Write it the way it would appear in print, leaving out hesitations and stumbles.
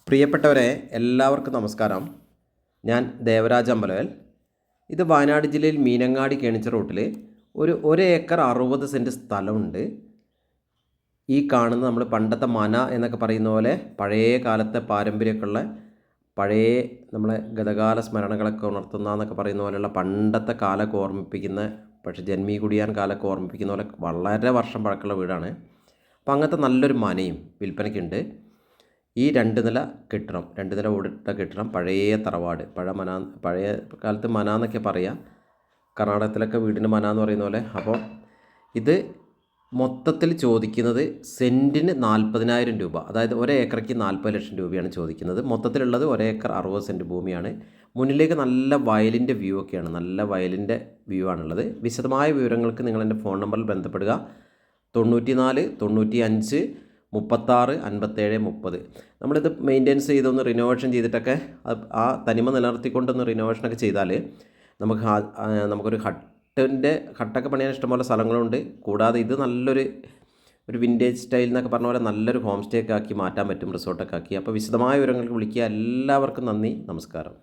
പ്രിയപ്പെട്ടവരെ, എല്ലാവർക്കും നമസ്കാരം. ഞാൻ ദേവരാജ് അമ്പലവേൽ. ഇത് വയനാട് ജില്ലയിൽ മീനങ്ങാടി കേണിച്ച റൂട്ടിൽ ഒരു ഏക്കർ 60 സെൻറ്റ് സ്ഥലമുണ്ട്. ഈ കാണുന്ന നമ്മൾ പണ്ടത്തെ മന എന്നൊക്കെ പറയുന്ന പോലെ പഴയ കാലത്തെ പാരമ്പര്യമൊക്കെയുള്ള പഴയ നമ്മളെ ഗതകാല സ്മരണകളൊക്കെ ഉണർത്തുന്ന എന്നൊക്കെ പറയുന്ന പോലെയുള്ള പണ്ടത്തെ കാലമൊക്കെ ഓർമ്മിപ്പിക്കുന്ന, പക്ഷേ ജന്മി കുടിയാൻ കാലമൊക്കെ ഓർമ്മിപ്പിക്കുന്ന പോലെ വളരെ വർഷം പഴക്കമുള്ള വീടാണ്. അപ്പോൾ അങ്ങനത്തെ നല്ലൊരു മനയും വിൽപ്പനയ്ക്കുണ്ട്. ഈ 2 നില കെട്ടിടം, 2 നില ഓടിട്ട കെട്ടിടം, പഴയ തറവാട്, പഴയ കാലത്ത് മന എന്നൊക്കെ പറയുക. കർണാടകത്തിലൊക്കെ വീടിന് മന എന്ന് പറയുന്ന പോലെ. അപ്പോൾ ഇത് മൊത്തത്തിൽ ചോദിക്കുന്നത് സെൻറ്റിന് 40,000 രൂപ, അതായത് ഒരേക്കറയ്ക്ക് 40 ലക്ഷം രൂപയാണ് ചോദിക്കുന്നത്. മൊത്തത്തിലുള്ളത് ഒരേക്കർ 60 സെൻറ്റ് ഭൂമിയാണ്. മുന്നിലേക്ക് നല്ല വയലിൻ്റെ വ്യൂ ഒക്കെയാണ്, നല്ല വയലിൻ്റെ വ്യൂ ആണുള്ളത്. വിശദമായ വിവരങ്ങൾക്ക് നിങ്ങൾ എൻ്റെ ഫോൺ നമ്പറിൽ ബന്ധപ്പെടുക. 94 95 36 57 30. നമ്മളിത് മെയിൻ്റെനൻസ് ചെയ്തൊന്ന് റിനോവേഷൻ ചെയ്തിട്ടൊക്കെ ആ തനിമ നിലനിർത്തിക്കൊണ്ടൊന്ന് റിനോവേഷനൊക്കെ ചെയ്താൽ നമുക്കൊരു ഹട്ടൊക്കെ പണിയാൻ ഇഷ്ടംപോലെ സ്ഥലങ്ങളുണ്ട്. കൂടാതെ ഇത് നല്ലൊരു വിൻറ്റേജ് സ്റ്റൈൽ എന്നൊക്കെ പറഞ്ഞ പോലെ നല്ലൊരു ഹോം സ്റ്റേ ഒക്കെ ആക്കി മാറ്റാൻ പറ്റും, റിസോർട്ടൊക്കെ ആക്കി. അപ്പോൾ വിശദമായ വിവരങ്ങൾക്ക് വിളിക്കുക. എല്ലാവർക്കും നന്ദി, നമസ്കാരം.